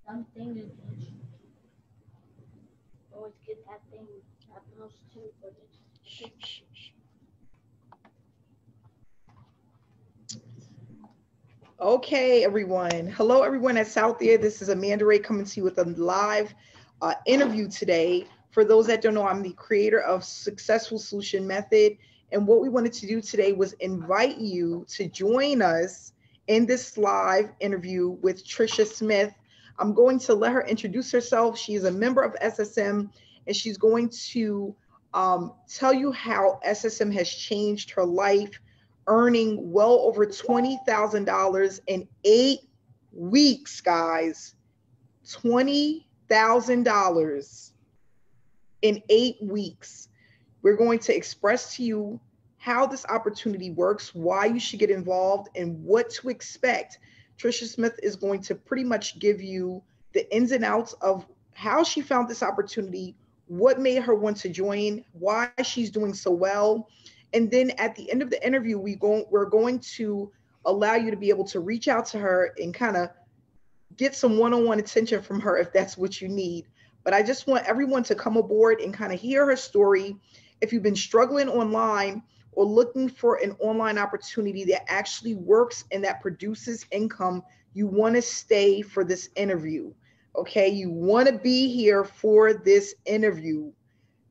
Something is always get that thing that those too, but it's Okay, everyone. Hello, everyone that's out there. This is Amanda Ray coming to you with a live interview today. For those that don't know, I'm the creator of Successful Solution Method. And what we wanted to do today was invite you to join us in this live interview with Trisha Smith. I'm going to let her introduce herself. She is a member of SSM, and she's going to tell you how SSM has changed her life, earning well over $20,000 in 8 weeks, guys. $20,000 in 8 weeks. We're going to express to you how this opportunity works, why you should get involved, and what to expect. Trisha Smith is going to pretty much give you the ins and outs of how she found this opportunity, what made her want to join, why she's doing so well. And then at the end of the interview, we're going to allow you to be able to reach out to her and kind of get some one-on-one attention from her if that's what you need. But I just want everyone to come aboard and kind of hear her story. If you've been struggling online or looking for an online opportunity that actually works and that produces income, you want to stay for this interview. Okay, you want to be here for this interview.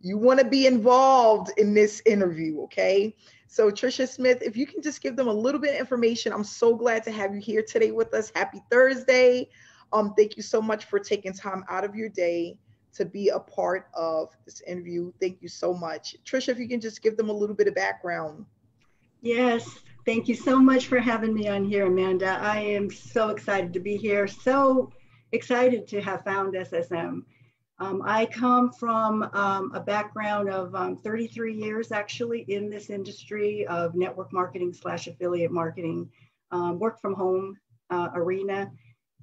You want to be involved in this interview, okay? So Trisha Smith, if you can just give them a little bit of information, I'm so glad to have you here today with us. Happy Thursday. Thank you so much for taking time out of your day to be a part of this interview. Thank you so much. Trisha, if you can just give them a little bit of background. Yes, thank you so much for having me on here, Amanda. I am so excited to be here, so excited to have found SSM. I come from a background of 33 years actually in this industry of network marketing / affiliate marketing, work from home arena.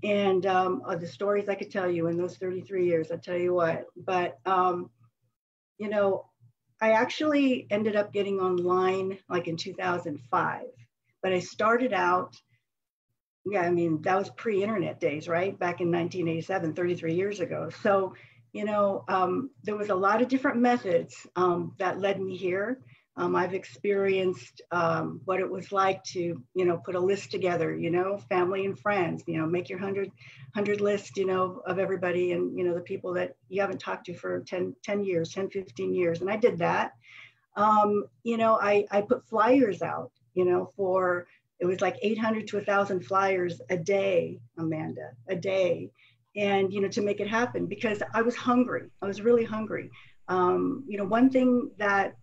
And the stories I could tell you in those 33 years, I tell you what. But, you know, I actually ended up getting online like in 2005. But I started out, yeah, I mean, that was pre-internet days, right? Back in 1987, 33 years ago. So, you know, there was a lot of different methods that led me here. I've experienced what it was like to, you know, put a list together, you know, family and friends, you know, make your 100 list, you know, of everybody and, you know, the people that you haven't talked to for 10 years, 10, 15 years. And I did that. You know, I put flyers out, you know, it was like 800 to 1,000 flyers a day, Amanda, a day. And, you know, to make it happen because I was hungry. I was really hungry. You know, one thing that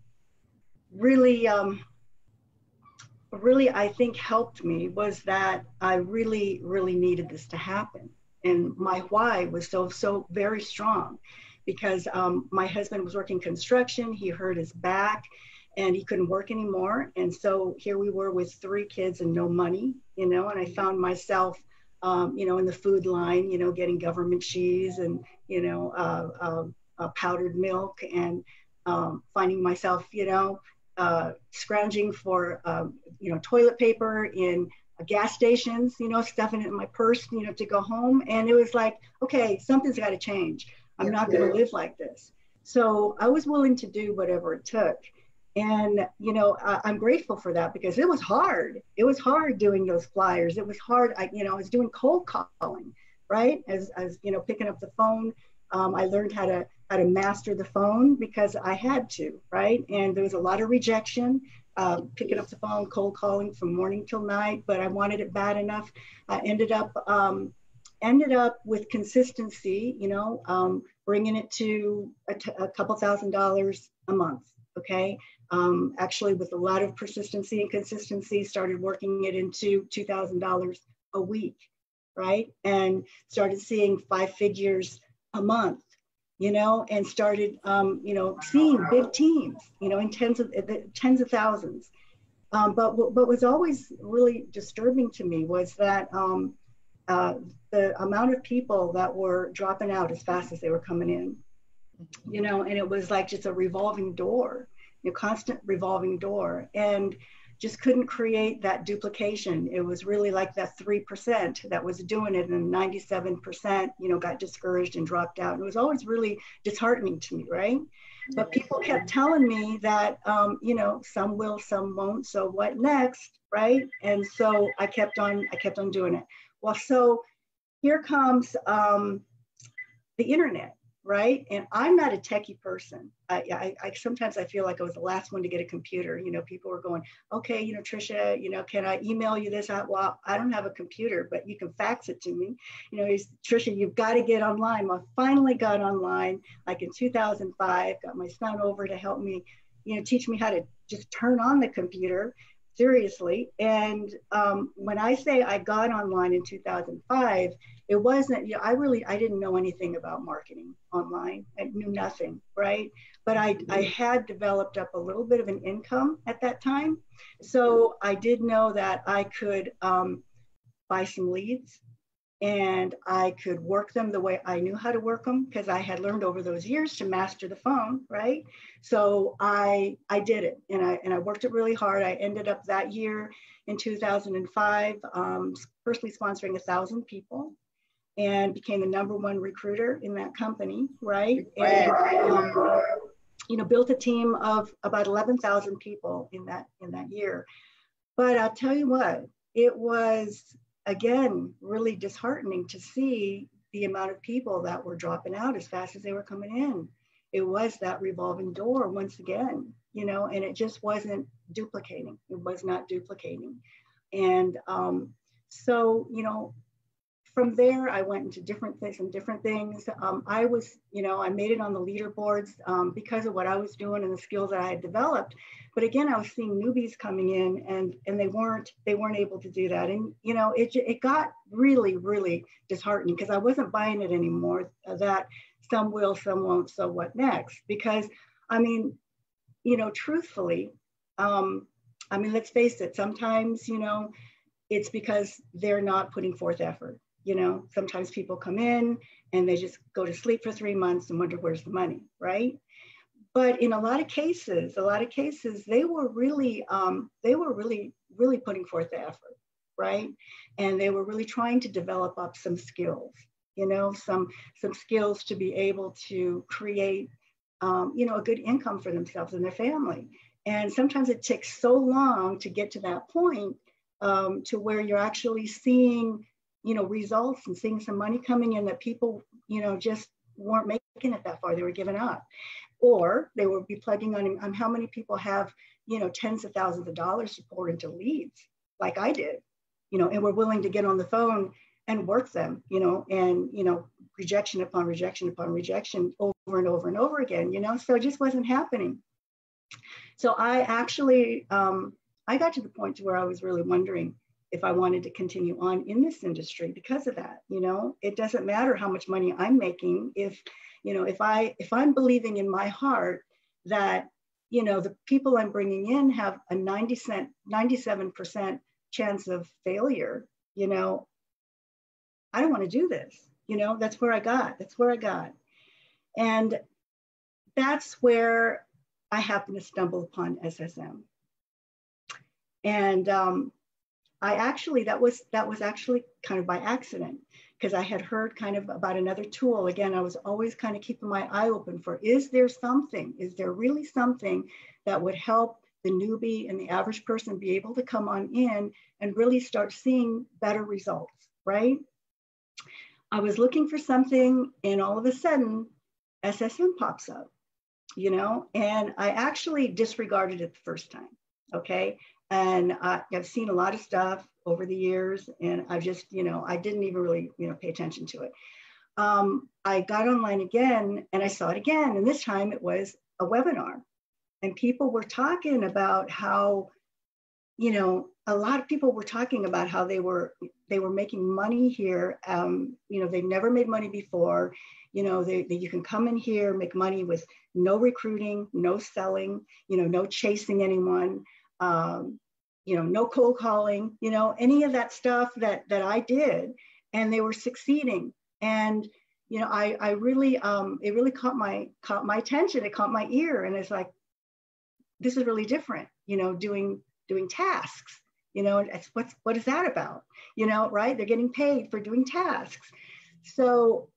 really, I think helped me was that I really, really needed this to happen. And my why was so very strong because my husband was working construction. He hurt his back and he couldn't work anymore. And so here we were with 3 kids and no money, you know, and I found myself you know, in the food line, you know, getting government cheese and, you know, powdered milk and finding myself, you know, scrounging for, you know, toilet paper in gas stations, you know, stuffing it in my purse, you know, to go home. And it was like, okay, something's got to change. I'm not going to live like this. So I was willing to do whatever it took. And, you know, I'm grateful for that because it was hard. It was hard doing those flyers. It was hard. You know, I was doing cold calling, right? As you know, picking up the phone. I learned how to master the phone because I had to, right? And there was a lot of rejection, picking up the phone, cold calling from morning till night, but I wanted it bad enough. I ended up with consistency, you know, bringing it to a couple $1,000s a month. Okay. Actually, with a lot of persistency and consistency, started working it into $2,000 a week, right? And started seeing 5 figures a month, you know, and started, you know, seeing big teams, you know, in tens of thousands. But what was always really disturbing to me was that the amount of people that were dropping out as fast as they were coming in, you know, and it was like just a revolving door. Constant revolving door. And, just couldn't create that duplication. It was really like that 3% that was doing it, and 97%, got discouraged and dropped out. And it was always really disheartening to me, right? But people kept telling me that, some will, some won't. So what next, right? And so I kept on doing it. Well, so here comes the internet, right? And I'm not a techie person. I sometimes I feel like I was the last one to get a computer. People were going, okay, Trisha, can I email you this? Well, I don't have a computer, but you can fax it to me. Trisha, you've got to get online. Well, I finally got online, like in 2005, got my son over to help me, teach me how to just turn on the computer, seriously. And when I say I got online in 2005, it wasn't, I didn't know anything about marketing online. I knew nothing, right? But I had developed up a little bit of an income at that time. So I did know that I could buy some leads, and I could work them the way I knew how to work them, because I had learned over those years to master the phone, right? So I did it, and I worked it really hard. I ended up that year in 2005, personally sponsoring 1,000 people, and became the #1 recruiter in that company, right? And built a team of about 11,000 people in that year. But I'll tell you what, it was, again, really disheartening to see the amount of people that were dropping out as fast as they were coming in. It was that revolving door once again, and it just wasn't duplicating. It was not duplicating. And so, from there, I went into some different things. I was, I made it on the leaderboards because of what I was doing and the skills that I had developed. But again, I was seeing newbies coming in, and they weren't able to do that. And it got really, really disheartening, because I wasn't buying it anymore. That some will, some won't. So what next? Because truthfully, let's face it. Sometimes it's because they're not putting forth effort. Sometimes people come in and they just go to sleep for 3 months and wonder where's the money, right? But in a lot of cases, they were really putting forth the effort, right? And they were really trying to develop up some skills, some skills to be able to create, a good income for themselves and their family. And sometimes it takes so long to get to that point, to where you're actually seeing results and seeing some money coming in, that people, just weren't making it that far. They were giving up, or they would be plugging on how many people have, tens of thousands of dollars to pour into leads, like I did, and were willing to get on the phone and work them, and, rejection upon rejection upon rejection over and over and over again, so it just wasn't happening. So I actually, I got to the point to where I was really wondering if I wanted to continue on in this industry because of that. It doesn't matter how much money I'm making if I'm believing in my heart that, the people I'm bringing in have a 97% chance of failure, I don't want to do this. That's where I got. And that's where I happened to stumble upon SSM. And that was actually kind of by accident, because I had heard kind of about another tool. Again, I was always kind of keeping my eye open for, is there really something that would help the newbie and the average person be able to come on in and really start seeing better results, right? I was looking for something, and all of a sudden SSM pops up, and I actually disregarded it the first time. Okay. And I've seen a lot of stuff over the years, and I just, I didn't even really, pay attention to it. I got online again, and I saw it again. And this time it was a webinar, and people were talking about how, a lot of people were talking about how they were making money here. They've never made money before. You can come in here, make money with no recruiting, no selling, no chasing anyone. No cold calling, any of that stuff that I did, and they were succeeding. And, I really, it really caught my attention. It caught my ear, and it's like, this is really different, doing doing tasks. You know, what is that about? You know, right? They're getting paid for doing tasks. So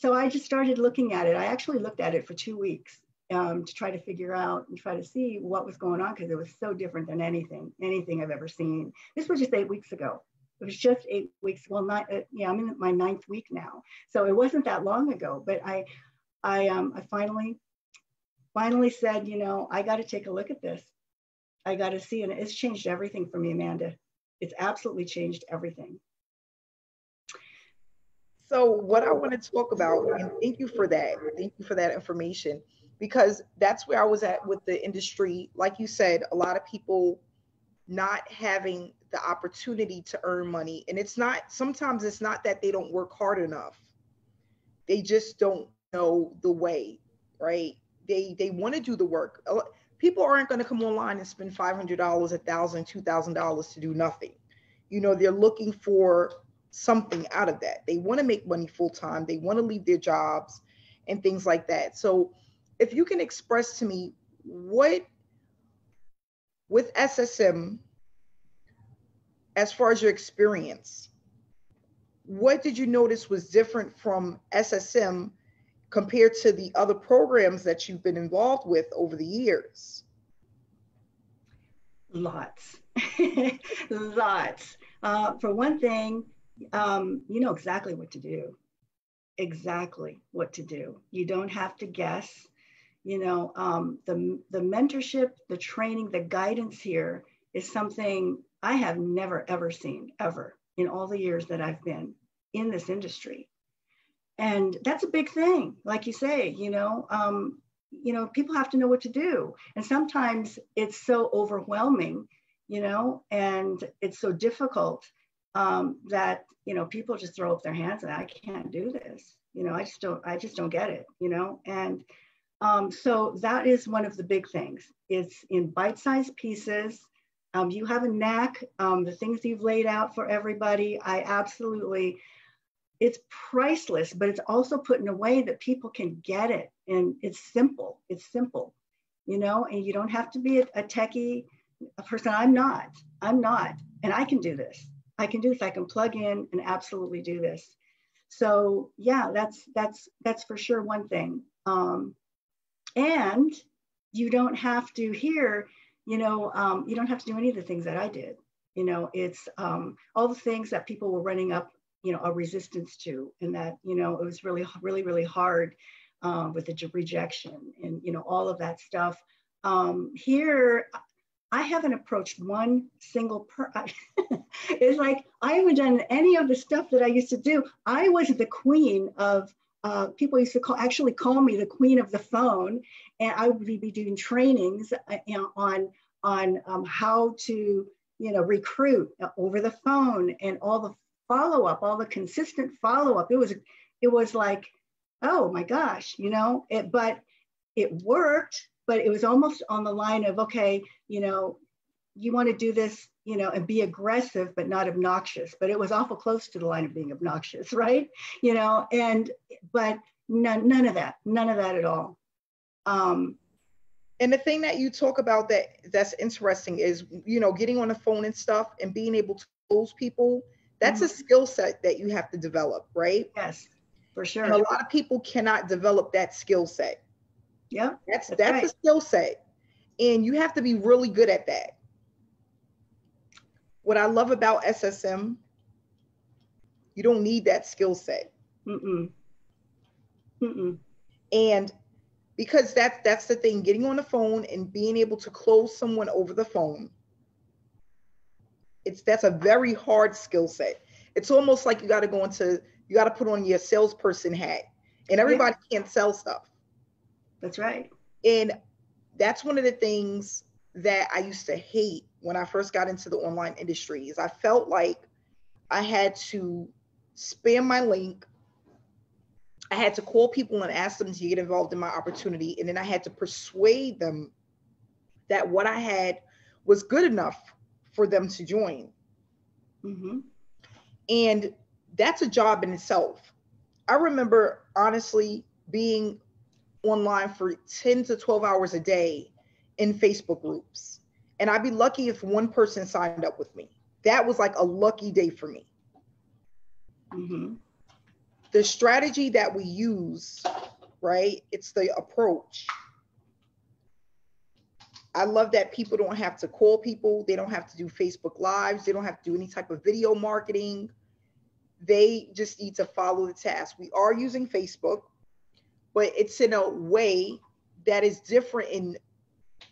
I just started looking at it. I actually looked at it for 2 weeks to try to figure out and try to see what was going on, because it was so different than anything I've ever seen. This was just 8 weeks ago. It was just 8 weeks. Well, yeah, I'm in my 9th week now. So it wasn't that long ago, but I finally said, you know, I got to take a look at this. I got to see, and it's changed everything for me, Amanda. It's absolutely changed everything. So what I want to talk about, and thank you for that. Thank you for that information, because that's where I was at with the industry. Like you said, a lot of people not having the opportunity to earn money. And sometimes it's not that they don't work hard enough. They just don't know the way, right? They want to do the work. People aren't going to come online and spend $500, $1,000, $2,000 to do nothing. You know, they're looking for something out of that. They want to make money full time. They want to leave their jobs and things like that. So if you can express to me what, with SSM, as far as your experience, what did you notice was different from SSM compared to the other programs that you've been involved with over the years? Lots. Lots. For one thing, you know exactly what to do. Exactly what to do. You don't have to guess. You know, the mentorship, the training, the guidance here is something I have never, ever seen, ever, in all the years that I've been in this industry. And that's a big thing. Like you say, you know, people have to know what to do. And sometimes it's so overwhelming, you know, and it's so difficult that, you know, people just throw up their hands and I can't do this. You know, I just don't get it, you know. And so that is one of the big things. It's in bite-sized pieces. You have a knack, the things you've laid out for everybody, it's priceless, but it's also put in a way that people can get it. And it's simple, you know, and you don't have to be a techie person. I'm not, and I can do this. I can plug in and absolutely do this. So yeah, that's for sure one thing. And you don't have to you don't have to do any of the things that I did. You know, it's all the things that people were running up, you know, a resistance to, and that, you know, it was really, really, really hard with the rejection and, you know, all of that stuff. Here, I haven't approached one single It's like, I haven't done any of the stuff that I used to do. I was the queen of, people used to call me the queen of the phone. And I would be doing trainings on how to, you know, recruit over the phone, and all the follow-up, all the consistent follow-up. It was like, oh my gosh, you know, but it worked, but it was almost on the line of, okay, you know, you want to do this, you know, and be aggressive, but not obnoxious. But it was awful close to the line of being obnoxious, right? You know, but none of that at all. And the thing that you talk about that's interesting is, you know, getting on the phone and stuff and being able to close people. That's a skill set that you have to develop, right? Yes, for sure. And a lot of people cannot develop that skill set. Yeah, that's right. A skill set, and you have to be really good at that. What I love about SSM, you don't need that skill set. And because that's the thing, getting on the phone and being able to close someone over the phone, that's a very hard skill set. It's almost like you got to put on your salesperson hat, and everybody can't sell stuff. That's right. And that's one of the things that I used to hate when I first got into the online industry, is I felt like I had to spam my link. I had to call people and ask them to get involved in my opportunity. And then I had to persuade them that what I had was good enough for them to join. And that's a job in itself. I remember honestly being online for 10 to 12 hours a day in Facebook groups. And I'd be lucky if one person signed up with me. That was like a lucky day for me. Mm-hmm. The strategy that we use, right? It's the approach. I love that people don't have to call people. They don't have to do Facebook Lives. They don't have to do any type of video marketing. They just need to follow the task. We are using Facebook, but it's in a way that is different and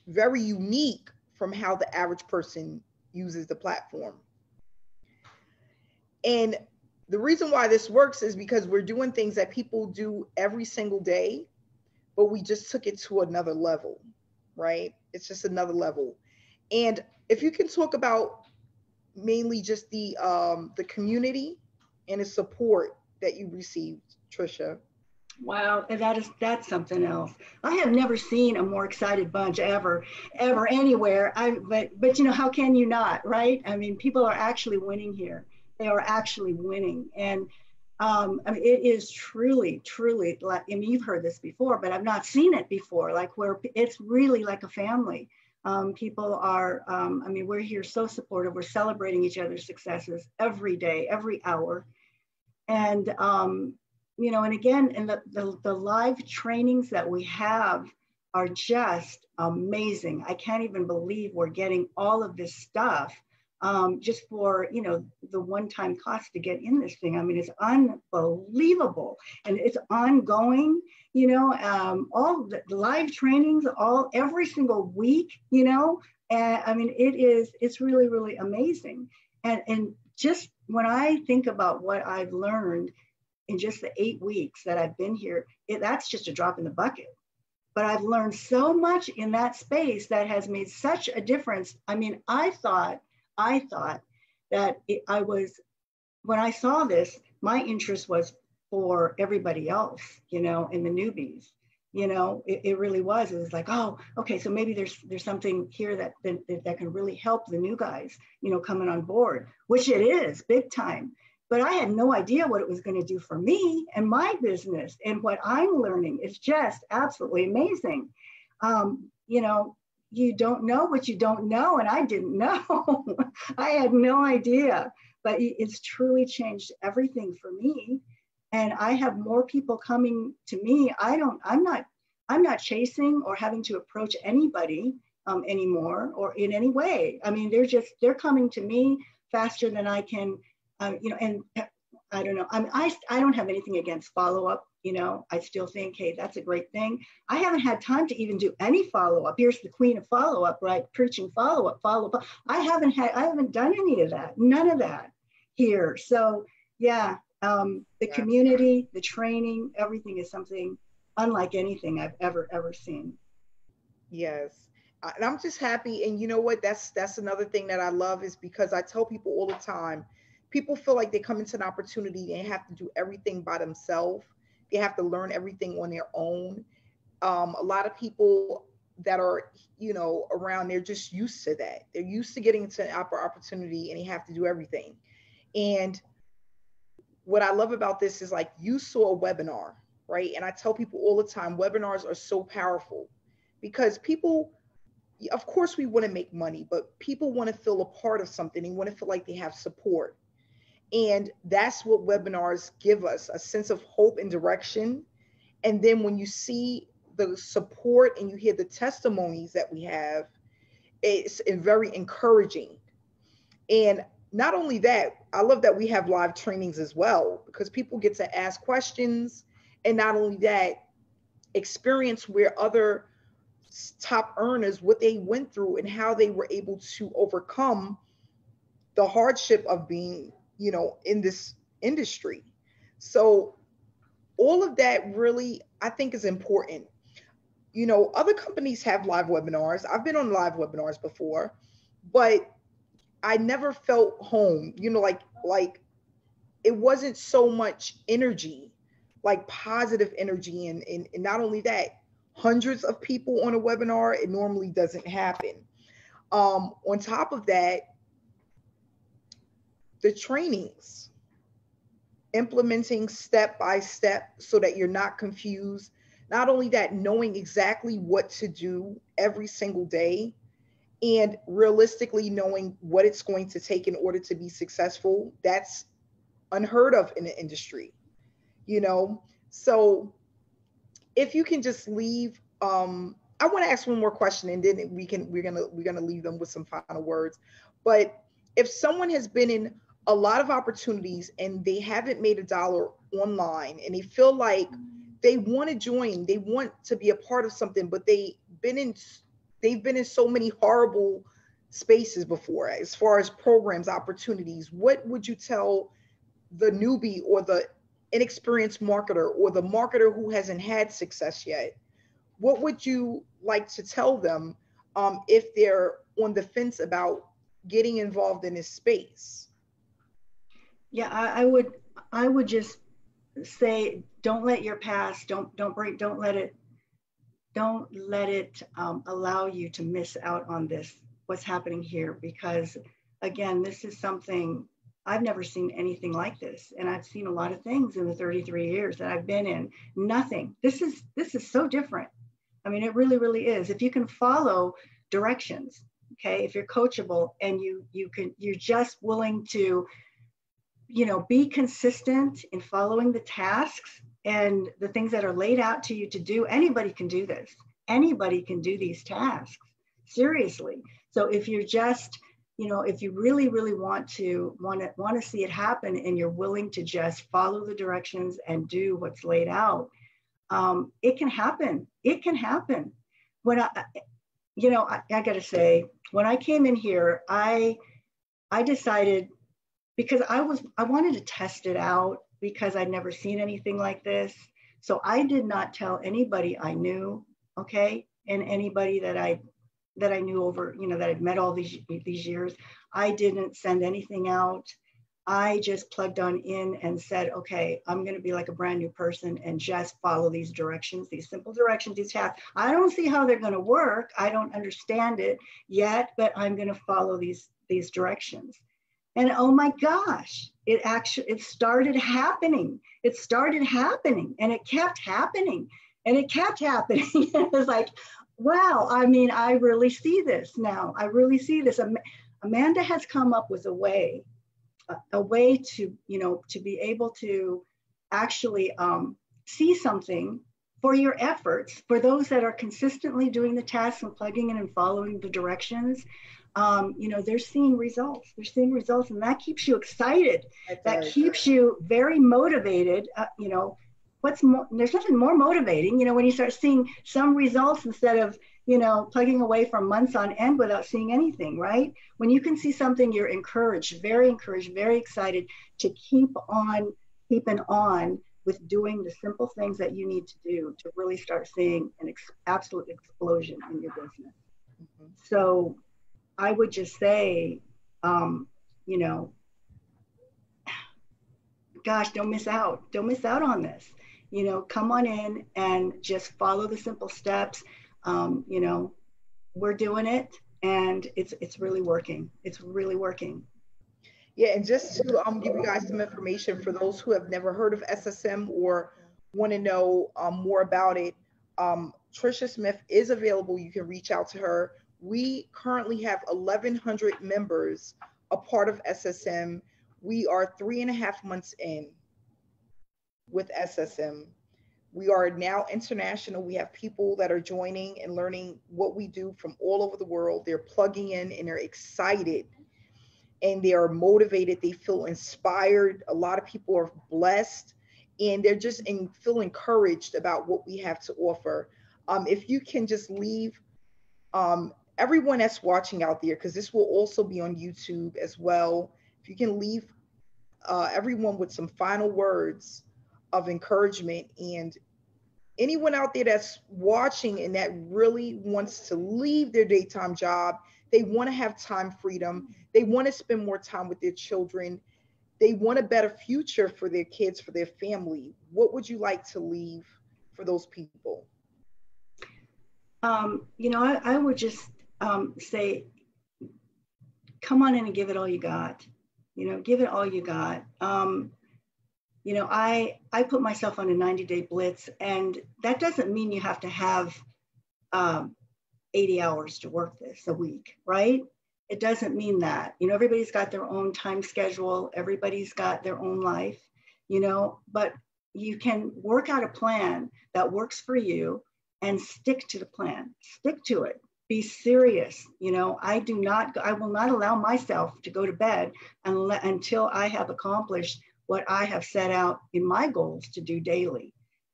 very unique from how the average person uses the platform. And the reason why this works is because we're doing things that people do every single day, but we just took it to another level, right? It's just another level. And if you can talk about mainly just the community and the support that you received, Trisha. Wow, and that's something else. I have never seen a more excited bunch ever anywhere. But you know, how can you not, right? I mean, people are actually winning here. They are actually winning, and I mean, it is truly, truly like, I mean, you've heard this before, but I've not seen it before. Like where it's really like a family. People are, I mean, we're here so supportive. We're celebrating each other's successes every day, every hour, and you know, and again, and the live trainings that we have are just amazing. I can't even believe we're getting all of this stuff just for, you know, the one-time cost to get in this thing. I mean, it's unbelievable, and it's ongoing. You know, all the live trainings, every single week. You know, and I mean, it's really, really amazing. And just when I think about what I've learned in just the 8 weeks that I've been here, that's just a drop in the bucket. But I've learned so much in that space that has made such a difference. I mean, I thought that when I saw this, my interest was for everybody else, you know, and the newbies. You know, it really was. It was like, oh, okay, so maybe there's something here that can really help the new guys, you know, coming on board, which it is big time. But I had no idea what it was going to do for me and my business, and what I'm learning is just absolutely amazing. You know, you don't know what you don't know, and I didn't know. I had no idea, but it's truly changed everything for me. And I have more people coming to me. I'm not chasing or having to approach anybody anymore or in any way. I mean, they're coming to me faster than I can. You know, and I don't know. I don't have anything against follow-up. You know, I still think, hey, that's a great thing. I haven't had time to even do any follow-up. Here's the queen of follow-up, right? Preaching follow-up. I haven't done any of that. None of that here. So yeah, the community, the training, everything is something unlike anything I've ever seen. Yes. And I'm just happy. And you know what? That's another thing that I love, is because I tell people all the time, people feel like they come into an opportunity and have to do everything by themselves. They have to learn everything on their own. A lot of people that are, you know, around, they're just used to that. They're used to getting into an opportunity and they have to do everything. And what I love about this is, like, you saw a webinar, right? And I tell people all the time, webinars are so powerful because people, of course, we want to make money, but people want to feel a part of something. They want to feel like they have support. And that's what webinars give us, a sense of hope and direction. And then when you see the support and you hear the testimonies that we have, it's very encouraging. And not only that, I love that we have live trainings as well, because people get to ask questions. And not only that, experience where other top earners, what they went through and how they were able to overcome the hardship of being, you know, in this industry. So all of that really, I think, is important. You know, other companies have live webinars. I've been on live webinars before, but I never felt home, you know, like it wasn't so much energy, like positive energy. And not only that, hundreds of people on a webinar, it normally doesn't happen. On top of that, the trainings, implementing step by step so that you're not confused. Not only that, knowing exactly what to do every single day. and realistically knowing what it's going to take in order to be successful, that's unheard of in the industry, you know? So if you can just leave, I want to ask one more question, and then we're gonna leave them with some final words. But if someone has been in a lot of opportunities and they haven't made a dollar online, and they feel like they want to join, they want to be a part of something, but they've been in so many horrible spaces before as far as programs, opportunities, what would you tell the newbie or the inexperienced marketer or the marketer who hasn't had success yet? What would you like to tell them if they're on the fence about getting involved in this space? Yeah, I would just say, don't let your past, don't let it allow you to miss out on what's happening here, because again, this is something I've never seen anything like this. And I've seen a lot of things in the 33 years that I've been in. Nothing. This is so different. I mean, it really, really is. If you can follow directions, okay, if you're coachable and you're just willing to, be consistent in following the tasks and the things that are laid out to you to do, anybody can do this. Anybody can do these tasks, seriously. So if you're just, if you really, really want to see it happen, and you're willing to just follow the directions and do what's laid out, it can happen. It can happen. When I got to say, when I came in here, I decided, because I wanted to test it out, because I'd never seen anything like this. So I did not tell anybody I knew, okay, and anybody that I knew over, that I'd met all these years. I didn't send anything out. I just plugged on in and said, okay, I'm going to be like a brand new person and just follow these directions, these simple directions, these tasks. I don't see how they're going to work. I don't understand it yet, but I'm going to follow these directions. And oh my gosh, it started happening. It started happening, and it kept happening, and it kept happening. It was like, wow, I mean, I really see this now. I really see this. Amanda has come up with a way to, to be able to actually see something for your efforts, for those that are consistently doing the tasks and plugging in and following the directions. They're seeing results. They're seeing results, and that keeps you excited. That keeps you very motivated. There's nothing more motivating, when you start seeing some results instead of, plugging away for months on end without seeing anything, right? When you can see something, you're encouraged, very excited to keep on keeping on with doing the simple things that you need to do to really start seeing an absolute explosion in your business. Mm-hmm. So I would just say, gosh, don't miss out. Don't miss out on this. Come on in and just follow the simple steps. We're doing it, and it's really working. It's really working. Yeah, and just to give you guys some information for those who have never heard of SSM or want to know more about it, Tricia Smith is available. You can reach out to her. We currently have 1,100 members, a part of SSM. We are 3.5 months in with SSM. We are now international. We have people that are joining and learning what we do from all over the world. They're plugging in and they're excited and they are motivated. They feel inspired. A lot of people are blessed and they're just feel encouraged about what we have to offer. If you can just leave everyone that's watching out there, because this will also be on YouTube as well. If you can leave everyone with some final words of encouragement, and anyone out there that's watching and that really wants to leave their daytime job, they want to have time freedom, they want to spend more time with their children, they want a better future for their kids, for their family, what would you like to leave for those people? I would just say, come on in and give it all you got. Give it all you got. I put myself on a 90-day blitz, and that doesn't mean you have to have 80 hours to work this a week, right? It doesn't mean that. You know, everybody's got their own time schedule. Everybody's got their own life, you know, but you can work out a plan that works for you and stick to the plan. Stick to it. Be serious. You know, I will not allow myself to go to bed until I have accomplished what I have set out in my goals to do daily.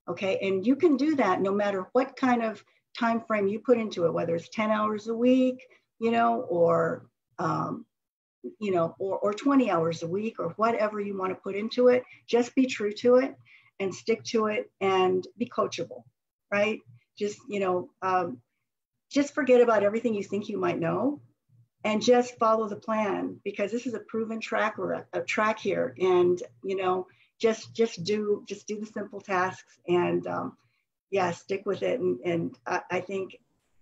Okay. And you can do that no matter what kind of time frame you put into it, whether it's 10 hours a week, you know, or 20 hours a week, or whatever you want to put into it. Just be true to it and stick to it and be coachable, right? Just, you know, just forget about everything you think you might know and just follow the plan, because this is a proven track here. And, you know, just do the simple tasks and yeah, stick with it. And I think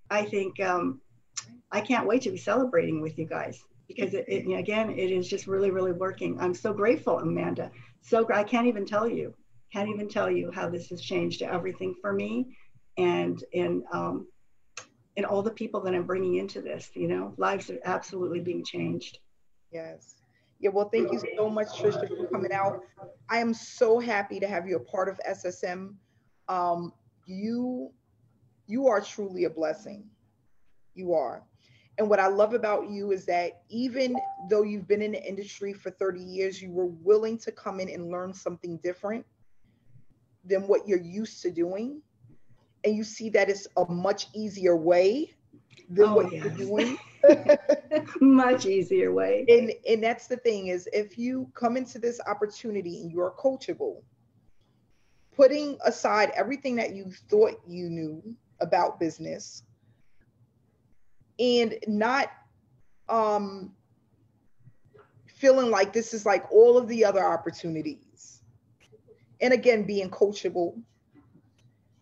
I can't wait to be celebrating with you guys, because it is just really, really working. I'm so grateful, Amanda. I can't even tell you how this has changed everything for me, and all the people that I'm bringing into this. You know, lives are absolutely being changed. Yes. Yeah. Well, thank you so much, Trisha, for coming out. I am so happy to have you a part of SSM. You are truly a blessing. You are. And what I love about you is that even though you've been in the industry for 30 years, you were willing to come in and learn something different than what you're used to doing. And you see that it's a much easier way than what you're doing. Much easier way. And that's the thing, is if you come into this opportunity and you're coachable, putting aside everything that you thought you knew about business, and not feeling like this is like all of the other opportunities, and again, being coachable,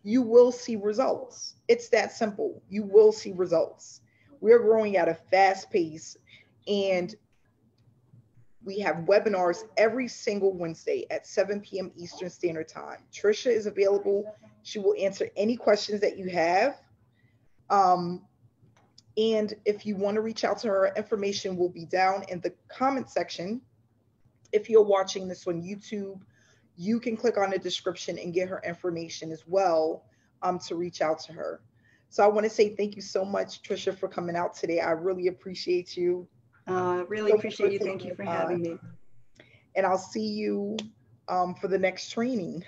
you will see results. It's that simple. You will see results. We're growing at a fast pace, and we have webinars every single Wednesday at 7 p.m. Eastern Standard Time. Trisha is available. She will answer any questions that you have. And if you want to reach out to her, information will be down in the comment section. If you're watching this on YouTube, you can click on the description and get her information as well, to reach out to her. So I want to say thank you so much, Trisha, for coming out today. I really appreciate you. Really appreciate you. Thank you for having me. And I'll see you for the next training.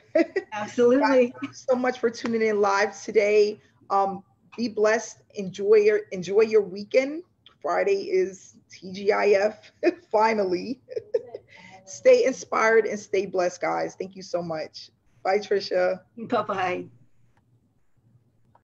Absolutely. Thank you so much for tuning in live today. Be blessed. Enjoy your weekend. Friday is TGIF, finally. Stay inspired and stay blessed, guys. Thank you so much. Bye, Trisha. Bye-bye.